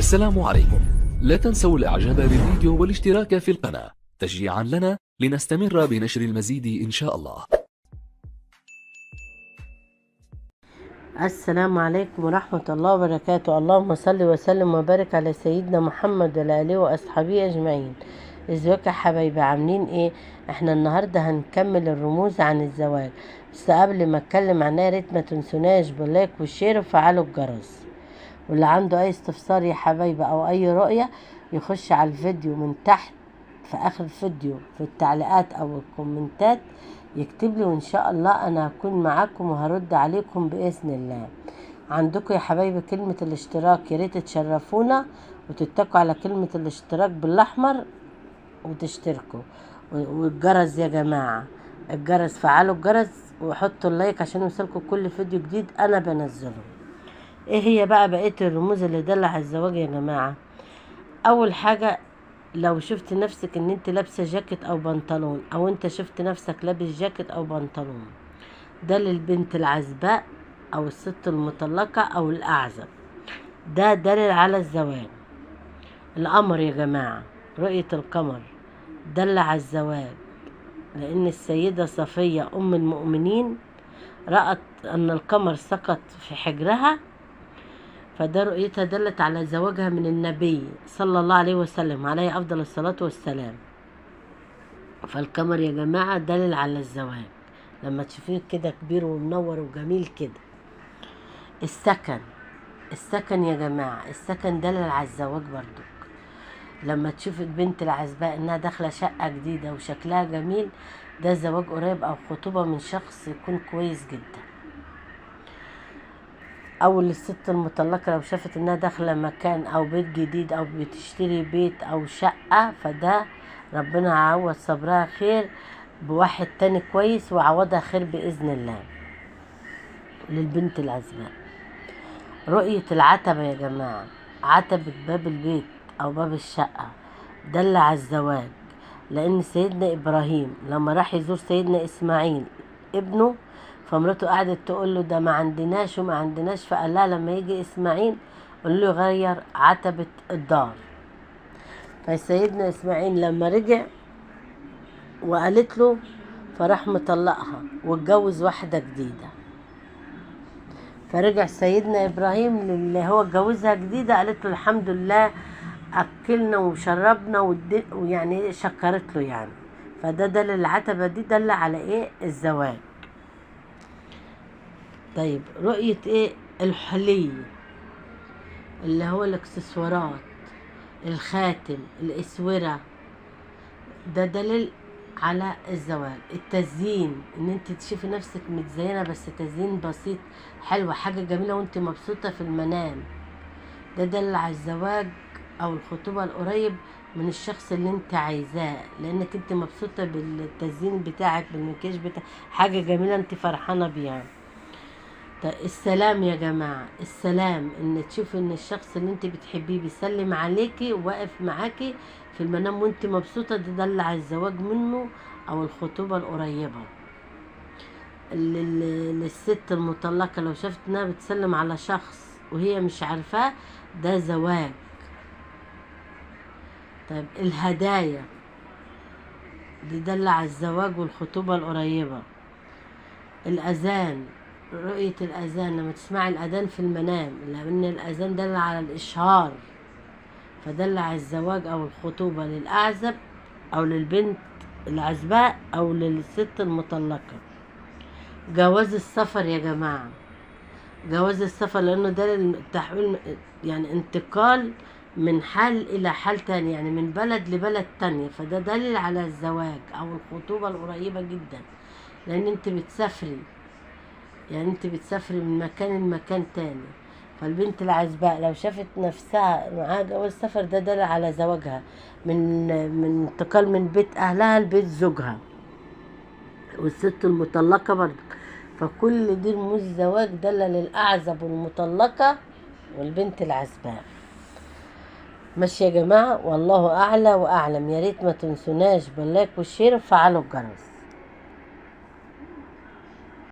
السلام عليكم. لا تنسوا الاعجاب بالفيديو والاشتراك في القناة تشجيعا لنا لنستمر بنشر المزيد ان شاء الله. السلام عليكم ورحمة الله وبركاته. اللهم صل وسلم وبارك على سيدنا محمد وعلى آله وأصحابه أجمعين. ازيكم يا حبايبي، عاملين ايه؟ احنا النهاردة هنكمل الرموز عن الزواج، بس قبل ما اتكلم عنها يا ريت ما تنسوناش باللايك والشير وفعلوا الجرس. واللي عنده اي استفسار يا حبايبي او اي رؤية يخش على الفيديو من تحت في اخر الفيديو في التعليقات او الكومنتات يكتب لي، وان شاء الله انا هكون معاكم وهرد عليكم باذن الله. عندكم يا حبايبي كلمة الاشتراك، يا ريت تشرفونا وتتكوا على كلمة الاشتراك بالاحمر وتشتركوا، والجرس يا جماعة، الجرس فعلوا الجرس وحطوا اللايك عشان يوصلكم كل فيديو جديد انا بنزله. ايه هي بقى بقية الرموز اللي تدل على الزواج يا جماعة؟ اول حاجة، لو شفت نفسك ان انت لابسة جاكيت او بنطلون، او انت شفت نفسك لابس جاكيت او بنطلون، ده للبنت العزباء او الست المطلقة او الاعزب، ده دليل على الزواج. القمر يا جماعة، رؤية القمر دل على الزواج، لان السيدة صفية ام المؤمنين رأت ان القمر سقط في حجرها، فده رؤيتها دلت على زواجها من النبي صلى الله عليه وسلم عليه أفضل الصلاة والسلام. فالقمر يا جماعة دليل على الزواج لما تشوفيه كده كبير ومنور وجميل كده. السكن يا جماعة، السكن دليل على الزواج برضو. لما تشوف البنت العزباء انها داخلة شقة جديدة وشكلها جميل، ده زواج قريب او خطوبة من شخص يكون كويس جدا. او الست المطلقة لو شافت انها داخلة مكان او بيت جديد او بتشتري بيت او شقة، فده ربنا يعوض صبرها خير بواحد تاني كويس وعوضها خير بإذن الله. للبنت العزباء رؤية العتبة يا جماعة، عتبة باب البيت او باب الشقة دل على الزواج، لان سيدنا ابراهيم لما راح يزور سيدنا اسماعيل ابنه، فمراته قعدت تقول له ده ما عندناش وما عندناش، فقال لها لما يجي اسماعيل قال له غير عتبة الدار. فسيدنا اسماعيل لما رجع وقالت له، فراح مطلقها واتجوز واحدة جديدة. فرجع سيدنا ابراهيم اللي هو اتجوزها جديدة قالت له الحمد لله اكلنا وشربنا ويعني شكرت له يعني. فده دل العتبة دي دل على ايه؟ الزواج. طيب رؤية ايه؟ الحلي اللي هو الاكسسوارات، الخاتم، الاسورة، ده دليل على الزواج. التزيين، ان انت تشوفي نفسك متزينة بس تزيين بسيط حلوة، حاجة جميلة وانت مبسوطة في المنام، ده دل على الزواج او الخطوبة القريب من الشخص اللي انت عايزاه، لانك انت مبسوطة بالتزيين بتاعك، بالمكياج بتاعك، حاجة جميلة انت فرحانة بيها. طيب السلام يا جماعة، السلام ان تشوفي ان الشخص اللي انت بتحبيه بيسلم عليكي وواقف معاكي في المنام وانت مبسوطة، ده دل على الزواج منه او الخطوبة القريبة. للست المطلقة لو شافت انها بتسلم على شخص وهي مش عارفاه، ده زواج. طيب الهدايا دي دل على الزواج والخطوبة القريبة. الأذان، رؤية الأذان لما تسمع الأذان في المنام، لأن الأذان دل على الإشهار، فدل على الزواج أو الخطوبة للأعزب أو للبنت العزباء أو للست المطلقة. جواز السفر يا جماعة، جواز السفر لأنه ده تحويل يعني انتقال من حال إلى حال تاني، يعني من بلد لبلد تانية، فده دليل على الزواج أو الخطوبة القريبة جدا، لأن انت بتسافري، يعني انت بتسافري من مكان لمكان تاني. فالبنت العزباء لو شافت نفسها معاها جواز سفر، ده دليل على زواجها من انتقال من بيت أهلها لبيت زوجها. والست المطلقة برضه، فكل دي رموز زواج دل للأعزب والمطلقة والبنت العزباء. ماشي يا جماعة، والله أعلى وأعلم. يا ريت ما تنسوناش باللايك والشير وفعلوا الجرس.